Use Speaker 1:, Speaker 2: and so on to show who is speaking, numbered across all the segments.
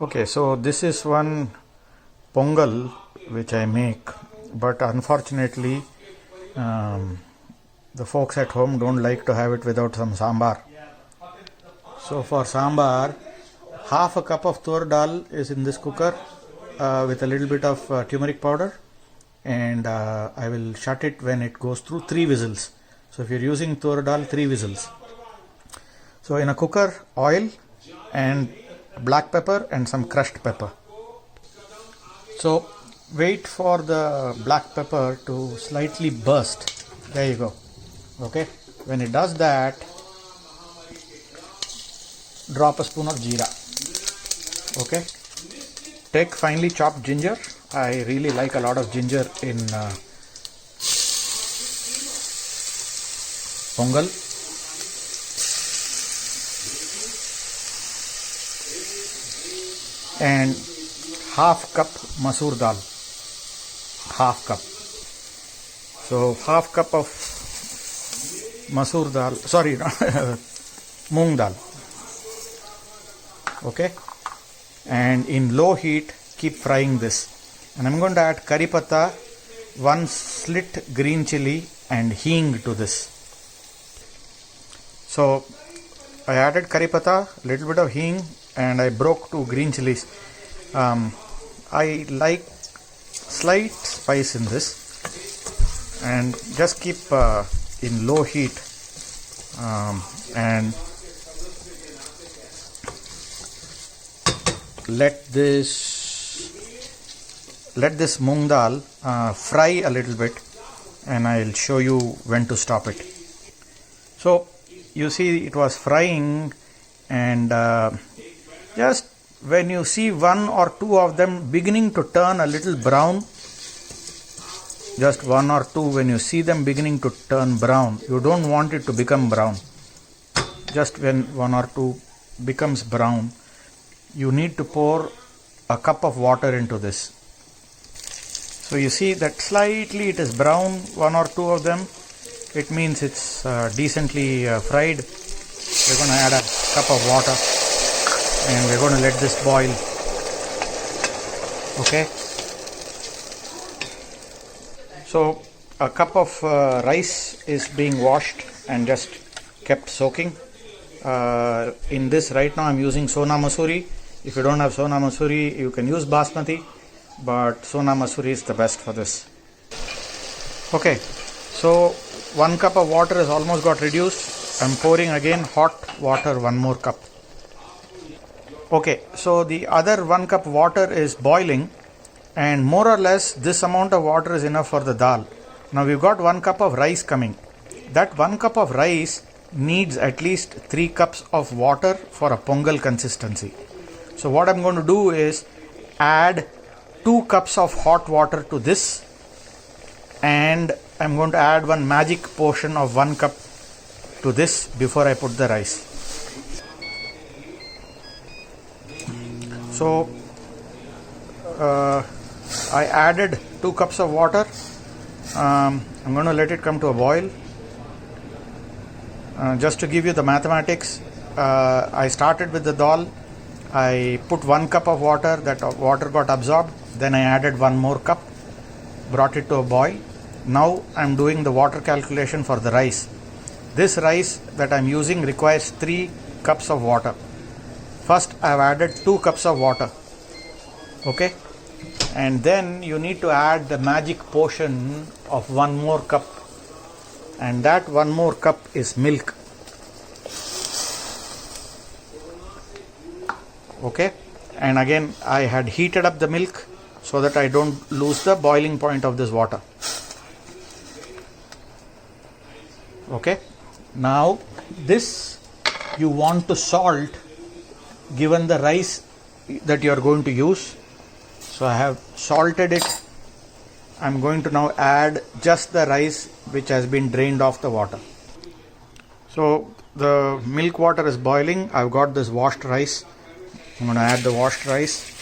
Speaker 1: Okay, so this is one pongal which I make, but unfortunately the folks at home don't like to have it without some sambar. So for sambar, half a cup of tur dal is in this cooker with a little bit of turmeric powder, and I will shut it when it goes through 3 whistles. So if you're using tur dal, 3 whistles. So in a cooker, oil and black pepper and some crushed pepper. So wait for the black pepper to slightly burst. There you go. Okay, when it does that, drop a spoon of jeera. Okay, take finely chopped ginger. I really like a lot of ginger in pongal. And half cup masoor dal, half cup. So half cup of masoor dal, sorry, moong dal. Okay, and in low heat keep frying this. And I'm going to add curry patta, 1 slit green chili and hing to this. So I added curry patta, little bit of hing, and I broke 2 green chilies. I like slight spice in this, and just keep in low heat and let this moong dal fry a little bit, and I'll show you when to stop it. So you see it was frying, and just when you see 1 or 2 of them beginning to turn a little brown, just 1 or 2, when you see them beginning to turn brown, you don't want it to become brown. Just when 1 or 2 becomes brown, you need to pour a cup of water into this. So you see that slightly it is brown, 1 or 2 of them, it means it's decently fried. We're going to add a cup of water and we're going to let this boil. Okay, so a cup of rice is being washed and just kept soaking. In this right now I'm using Sona Masuri. If you don't have Sona Masuri, you can use Basmati, but Sona Masuri is the best for this. Okay, so 1 cup of water has almost got reduced. I'm pouring again hot water, 1 more cup. Okay, so the other 1 cup water is boiling, and more or less this amount of water is enough for the dal. Now we've got 1 cup of rice coming. That 1 cup of rice needs at least 3 cups of water for a pongal consistency. So what I'm going to do is add 2 cups of hot water to this, and I'm going to add 1 magic portion of 1 cup to this before I put the rice. So I added 2 cups of water. I'm going to let it come to a boil. Just to give you the mathematics, I started with the dal. I put 1 cup of water, that water got absorbed. Then I added 1 more cup, brought it to a boil. Now I'm doing the water calculation for the rice. This rice that I'm using requires 3 cups of water. First I've added 2 cups of water. Okay, and then you need to add the magic portion of 1 more cup, and that 1 more cup is milk. Okay, and again I had heated up the milk so that I don't lose the boiling point of this water. Okay, now this you want to salt given the rice that you are going to use. So I have salted it. I'm going to now add just the rice which has been drained off the water. So the milk water is boiling. I've got this washed rice. I'm going to add the washed rice.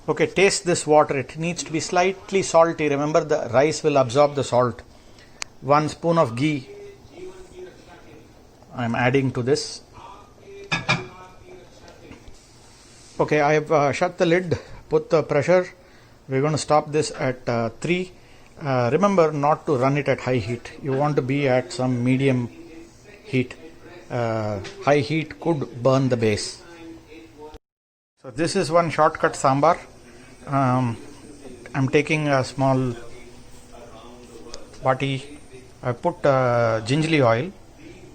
Speaker 1: Okay, taste this water. It needs to be slightly salty. Remember, the rice will absorb the salt. 1 spoon of ghee. I'm adding to this. Okay, I have shut the lid, put the pressure. We're going to stop this at 3. Remember not to run it at high heat. You want to be at some medium heat. High heat could burn the base. So this is one shortcut sambar. I'm taking a small bati. I put gingerly oil.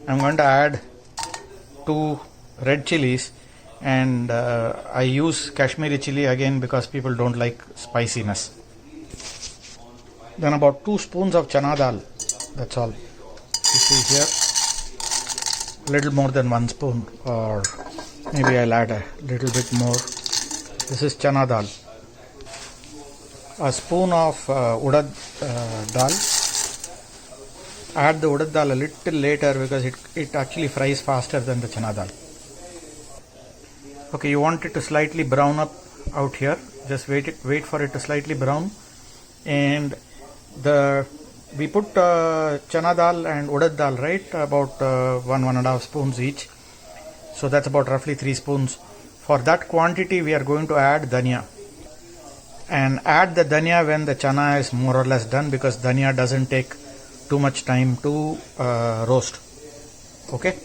Speaker 1: I'm going to add 2 red chilies, and I use Kashmiri chili again because people don't like spiciness. Then about 2 spoons of chana dal. That's all. You see here, little more than 1 spoon, or maybe I'll add a little bit more. This is chana dal. A spoon of urad dal. Add the urad dal a little later because it actually fries faster than the chana dal. Okay, you want it to slightly brown up out here. Just wait for it to slightly brown. And we put chana dal and urad dal, right? About 1.5 spoons each. So that's about roughly 3 spoons. For that quantity, we are going to add dhania. And add the dhania when the chana is more or less done, because dhania doesn't take too much time to roast. Okay.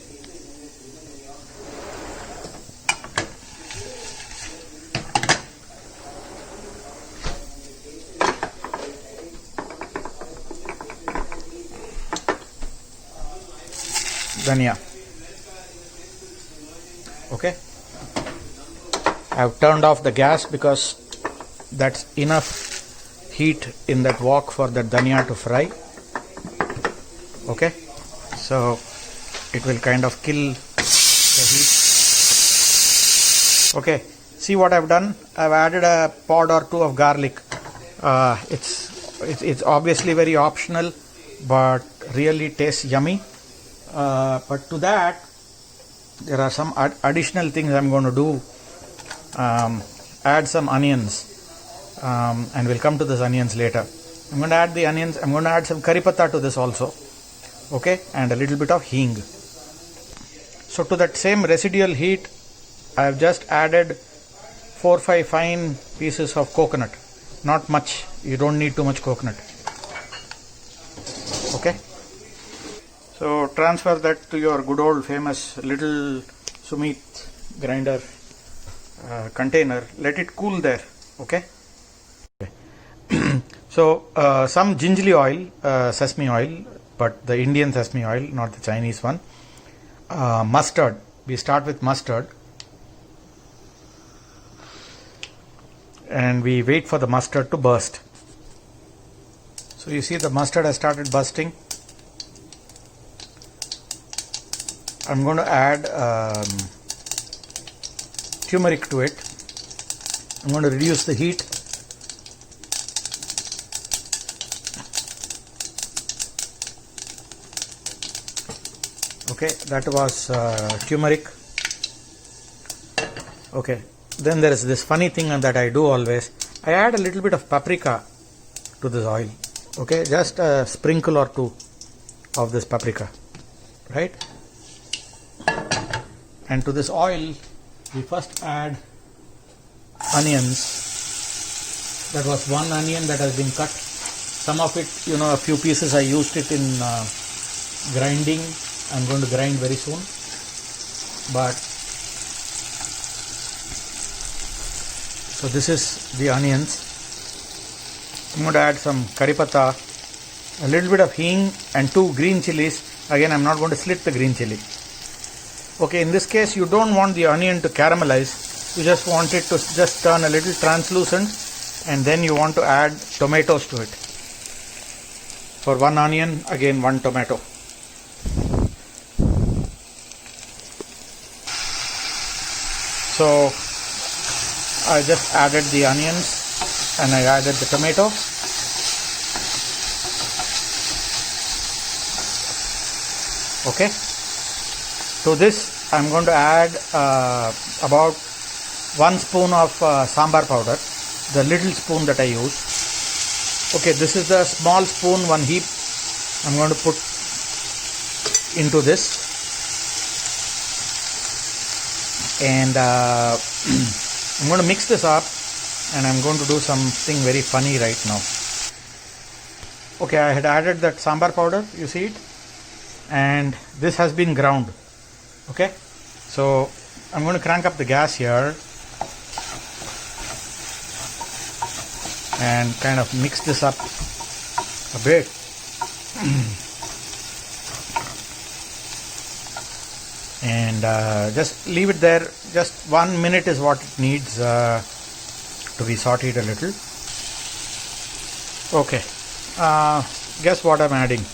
Speaker 1: Dhania. Okay. I have turned off the gas because that's enough heat in that wok for the dhania to fry. Okay, so it will kind of kill the heat. Okay, see what I've done. I've added a pod or 2 of garlic. It's obviously very optional, but really tastes yummy. But to that, there are some additional things I'm going to do. Add some onions, and we'll come to these onions later. I'm going to add the onions. I'm going to add some curry patta to this also. Okay, and a little bit of hing. So to that same residual heat, I have just added 4-5 fine pieces of coconut. Not much. You don't need too much coconut. Okay. So transfer that to your good old famous little Sumit grinder container. Let it cool there. Okay. So some gingerly oil, sesame oil, but the Indian sesame oil, not the Chinese one. Mustard. We start with mustard. And we wait for the mustard to burst. So you see the mustard has started bursting. I'm going to add turmeric to it. I'm going to reduce the heat. Okay, that was turmeric. Okay, then there is this funny thing that I do always. I add a little bit of paprika to this oil. Okay, just a sprinkle or 2 of this paprika, right? And to this oil, we first add onions. That was 1 onion that has been cut. Some of it, a few pieces I used it in grinding. I'm going to grind very soon. But so this is the onions. I'm going to add some curry patta, a little bit of hing, and 2 green chilies. Again, I'm not going to slit the green chili. Okay, in this case, you don't want the onion to caramelize. You just want it to just turn a little translucent, and then you want to add tomatoes to it. For 1 onion, again 1 tomato. So I just added the onions and I added the tomato. Okay. To this I'm going to add about 1 spoon of sambar powder, the little spoon that I use. Okay, this is the small spoon, 1 heap I'm going to put into this. And I'm going to mix this up, and I'm going to do something very funny right now. Okay, I had added that sambar powder, you see it, and this has been ground. Okay, so I'm going to crank up the gas here and kind of mix this up a bit. And just leave it there. Just 1 minute is what it needs to be sauteed a little. Okay, guess what I'm adding?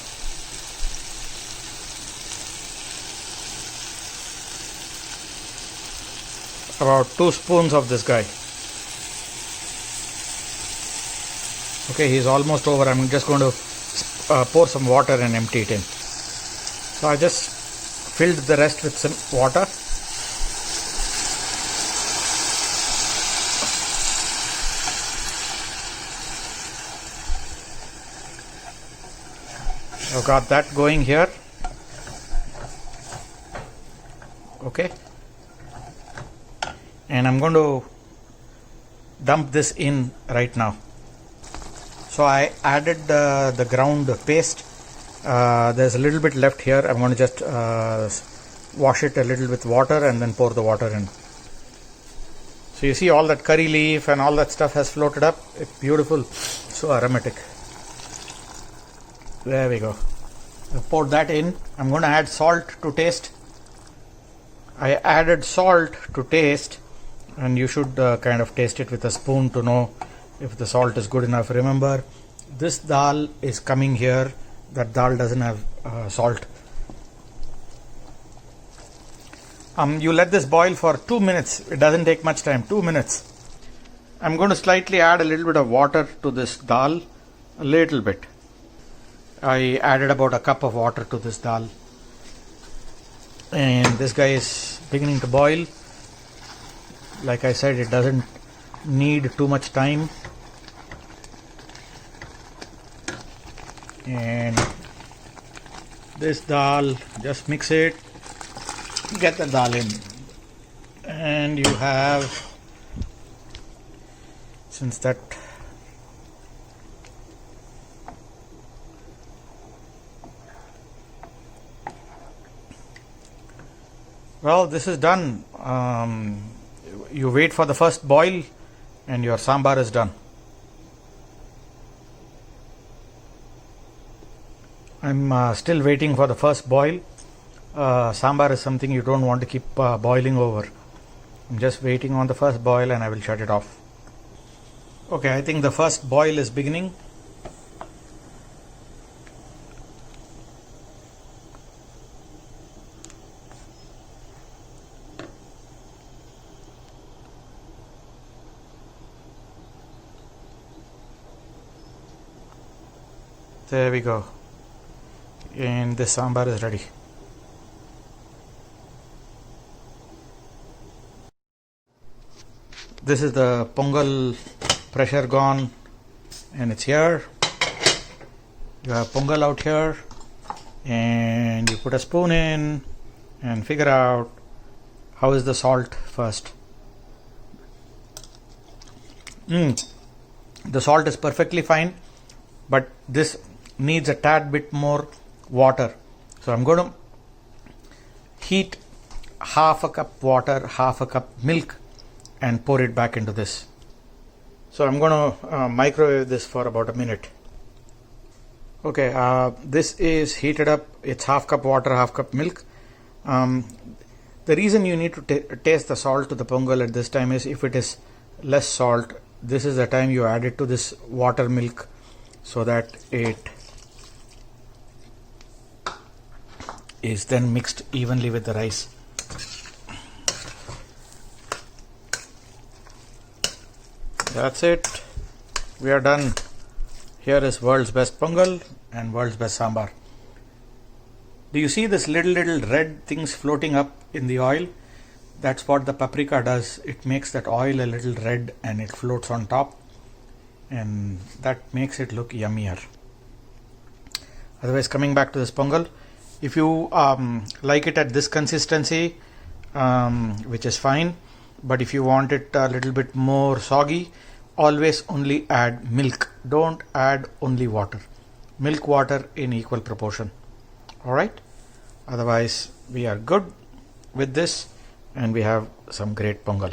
Speaker 1: About 2 spoons of this guy. Okay, he's almost over. I'm just going to pour some water and empty it in. So I just filled the rest with some water. I've got that going here. Okay, and I'm going to dump this in right now. So I added the ground paste. There's a little bit left here. I'm going to just wash it a little with water and then pour the water in. So you see all that curry leaf and all that stuff has floated up. It's beautiful, so aromatic. There we go. I've poured that in. I'm going to add salt to taste. I added salt to taste, and you should kind of taste it with a spoon to know if the salt is good enough. Remember, this dal is coming here. That dal doesn't have salt. You let this boil for 2 minutes. It doesn't take much time. 2 minutes. I'm going to slightly add a little bit of water to this dal. A little bit. I added about a cup of water to this dal. And this guy is beginning to boil. Like I said, it doesn't need too much time. And this dal, just mix it, get the dal in, and you have, since that well, this is done. You wait for the first boil and your sambar is done. I'm still waiting for the first boil. Sambar is something you don't want to keep boiling over. I'm just waiting on the first boil and I will shut it off. Okay, I think the first boil is beginning. There we go. And this sambar is ready. This is the pongal pressure gone, and it's here. You have pongal out here, and you put a spoon in and figure out how is the salt first. The salt is perfectly fine, but this needs a tad bit more water. So I'm going to heat half a cup water, half a cup milk, and pour it back into this. So I'm going to microwave this for about a minute. Okay, this is heated up. It's half cup water, half cup milk. The reason you need to taste the salt to the pongal at this time is if it is less salt, this is the time you add it to this water milk so that it is then mixed evenly with the rice. That's it. We are done. Here is world's best pongal and world's best sambar. Do you see this little red things floating up in the oil? That's what the paprika does. It makes that oil a little red and it floats on top, and that makes it look yummier. Otherwise, coming back to this pongal, if you like it at this consistency, which is fine. But if you want it a little bit more soggy, always only add milk. Don't add only water. Milk, water in equal proportion. Alright? Otherwise, we are good with this and we have some great pongal.